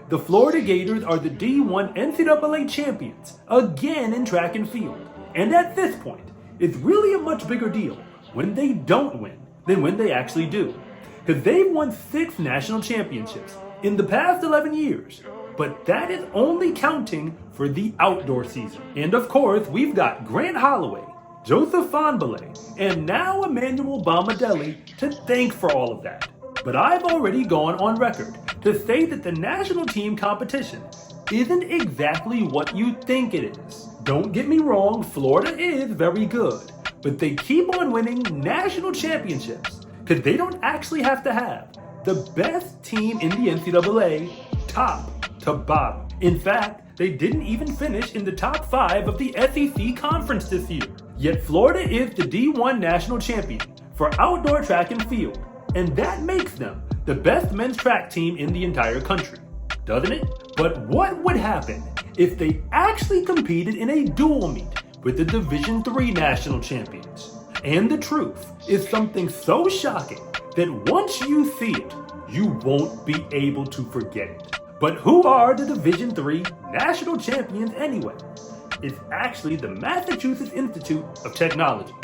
The Florida Gators are the D1 NCAA champions, again in track and field. And at this point, it's really a much bigger deal when they don't win than when they actually do. Because they've won 6 national championships in the past 11 years. But that is only counting for the outdoor season. And of course, we've got Grant Holloway, Joseph Fonbele, and now Emmanuel Bomadelli to thank for all of that. But I've already gone on record to say that the national team competition isn't exactly what you think it is. Don't get me wrong, Florida is very good, but they keep on winning national championships because they don't actually have to have the best team in the NCAA top to bottom. In fact, they didn't even finish in the top 5 of the SEC conference this year. Yet Florida is the D1 national champion for outdoor track and field, and that makes them the best men's track team in the entire country, doesn't it? But what would happen if they actually competed in a dual meet with the Division III national champions? And the truth is something so shocking that once you see it, you won't be able to forget it. But who are the Division III national champions anyway? It's actually the Massachusetts Institute of Technology,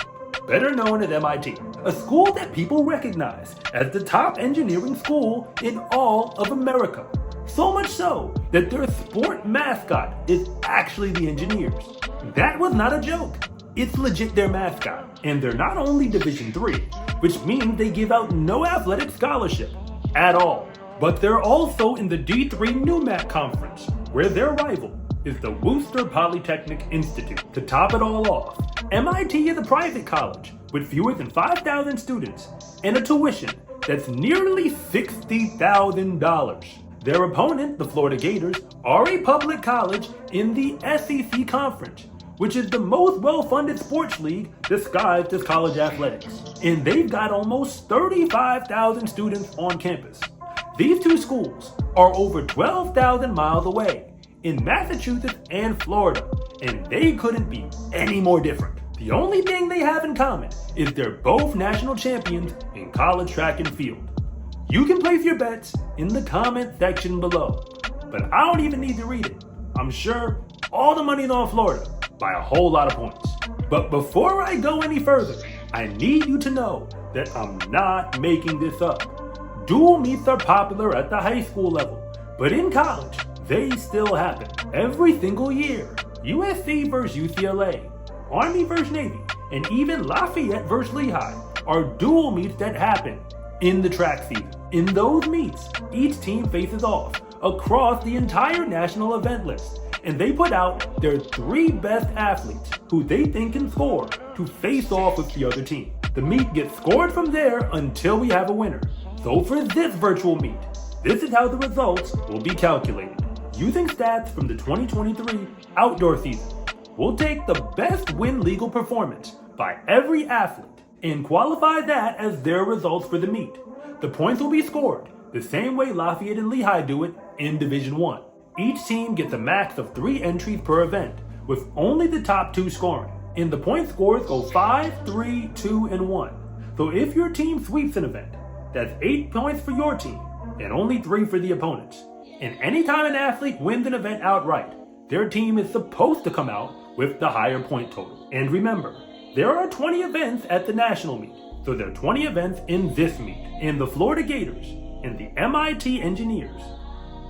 better known as MIT, a school that people recognize as the top engineering school in all of America. So much so that their sport mascot is actually the Engineers. That was not a joke. It's legit their mascot. And they're not only Division III, which means they give out no athletic scholarship at all, but they're also in the D3 NUMAC conference, where their rival is the Worcester Polytechnic Institute. To top it all off, MIT is a private college with fewer than 5,000 students and a tuition that's nearly $60,000. Their opponent, the Florida Gators, are a public college in the SEC conference, which is the most well-funded sports league disguised as college athletics. And they've got almost 35,000 students on campus. These two schools are over 12,000 miles away in Massachusetts and Florida, and they couldn't be any more different. The only thing they have in common is they're both national champions in college track and field. You can place your bets in the comment section below, but I don't even need to read it. I'm sure all the money's on Florida by a whole lot of points. But before I go any further, I need you to know that I'm not making this up. Dual meets are popular at the high school level, but in college, they still happen every single year. USC versus UCLA, Army versus Navy, and even Lafayette versus Lehigh are dual meets that happen in the track season. In those meets, each team faces off across the entire national event list, and they put out their 3 best athletes who they think can score to face off with the other team. The meet gets scored from there until we have a winner. So for this virtual meet, this is how the results will be calculated. Using stats from the 2023 outdoor season, we'll take the best win legal performance by every athlete and qualify that as their results for the meet. The points will be scored the same way Lafayette and Lehigh do it in Division I. Each team gets a max of 3 entries per event, with only the top 2 scoring. And the point scores go 5, 3, 2, and 1. So if your team sweeps an event, that's 8 points for your team and only 3 for the opponents. And anytime an athlete wins an event outright, their team is supposed to come out with the higher point total. And remember, there are 20 events at the national meet, so there are 20 events in this meet. And the Florida Gators and the MIT Engineers,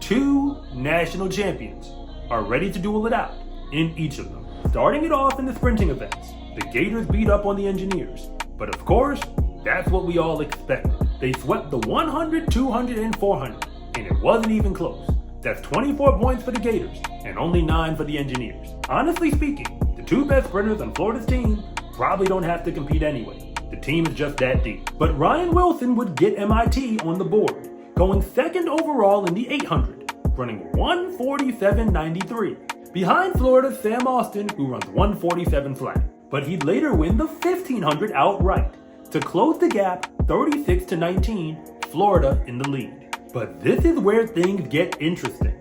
2 national champions, are ready to duel it out in each of them. Starting it off in the sprinting events, the Gators beat up on the Engineers. But of course, that's what we all expected. They swept the 100, 200, and 400, and it wasn't even close. That's 24 points for the Gators and only 9 for the Engineers. Honestly speaking, the 2 best sprinters on Florida's team probably don't have to compete anyway. The team is just that deep. But Ryan Wilson would get MIT on the board, going 2nd overall in the 800, running 147.93, behind Florida's Sam Austin, who runs 147 flat. But he'd later win the 1500 outright to close the gap 36-19, Florida in the lead. But this is where things get interesting.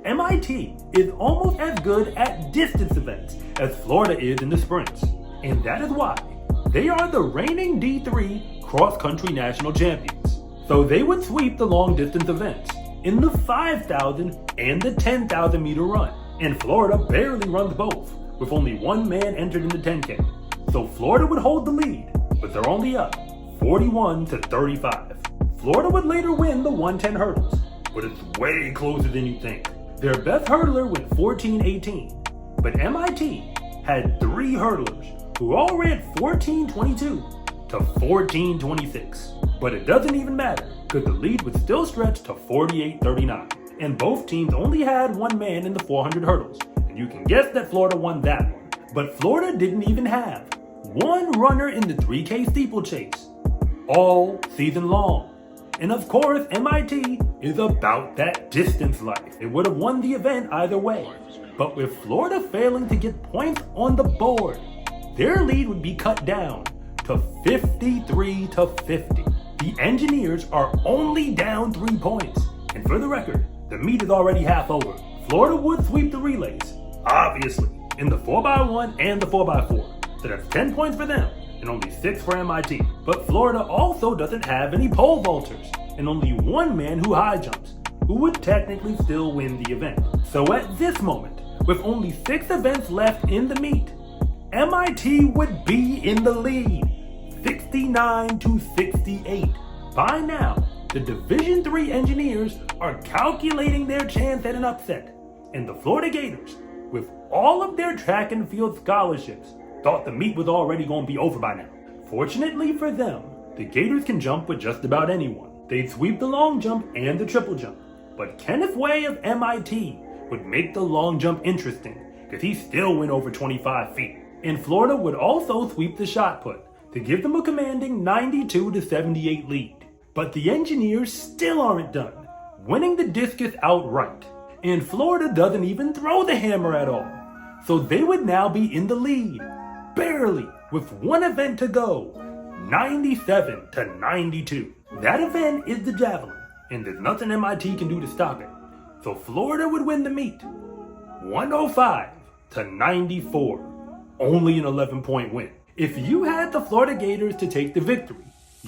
MIT is almost as good at distance events as Florida is in the sprints. And that is why they are the reigning D3 cross-country national champions. So they would sweep the long distance events in the 5,000 and the 10,000 meter run, and Florida barely runs both, with only one man entered in the 10K. So Florida would hold the lead, but they're only up 41-35. Florida would later win the 110 hurdles, but it's way closer than you think. Their best hurdler went 14:18, but MIT had 3 hurdlers who all ran 14:22 to 14:26. But it doesn't even matter, because the lead would still stretch to 48-39, and both teams only had one man in the 400 hurdles, and you can guess that Florida won that one. But Florida didn't even have one runner in the 3K steeplechase all season long. And of course, MIT is about that distance life. It would have won the event either way. But with Florida failing to get points on the board, their lead would be cut down to 53-50. The Engineers are only down 3 points. And for the record, the meet is already half over. Florida would sweep the relays, obviously, in the 4x1 and the 4x4. So that's 10 points for them and only 6 for MIT. But Florida also doesn't have any pole vaulters and only one man who high jumps, who would technically still win the event. So at this moment, with only 6 events left in the meet, MIT would be in the lead, 69-68. By now, the Division III Engineers are calculating their chance at an upset, and the Florida Gators, with all of their track and field scholarships, thought the meet was already going to be over by now. Fortunately for them, the Gators can jump with just about anyone. They'd sweep the long jump and the triple jump, but Kenneth Way of MIT would make the long jump interesting, because he still went over 25 feet. And Florida would also sweep the shot put to give them a commanding 92-78 lead. But the Engineers still aren't done, winning the discus outright. And Florida doesn't even throw the hammer at all. So they would now be in the lead, barely, with one event to go, 97-92. That event is the javelin, and there's nothing MIT can do to stop it. So Florida would win the meet, 105-94, only an 11-point win. If you had the Florida Gators to take the victory,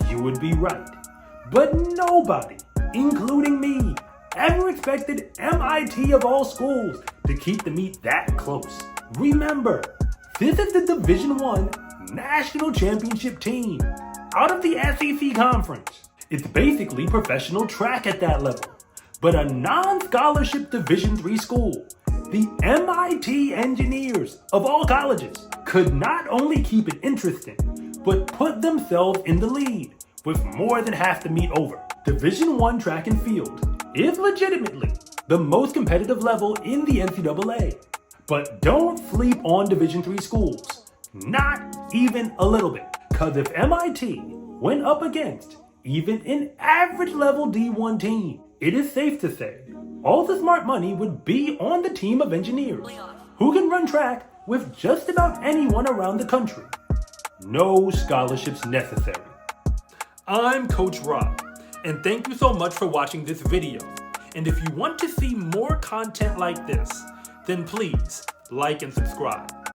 you would be right. But nobody, including me, ever expected MIT of all schools to keep the meet that close. Remember, this is the Division I National Championship team out of the SEC Conference. It's basically professional track at that level, but a non-scholarship Division III school. The MIT Engineers of all colleges could not only keep it interesting, but put themselves in the lead with more than half the meet over. Division I track and field is legitimately the most competitive level in the NCAA. But don't sleep on Division III schools, not even a little bit. Cause if MIT went up against even an average level D1 team, it is safe to say all the smart money would be on the team of Engineers, Bleon, who can run track with just about anyone around the country. No scholarships necessary. I'm Coach Rob, and thank you so much for watching this video. And if you want to see more content like this, then please like and subscribe.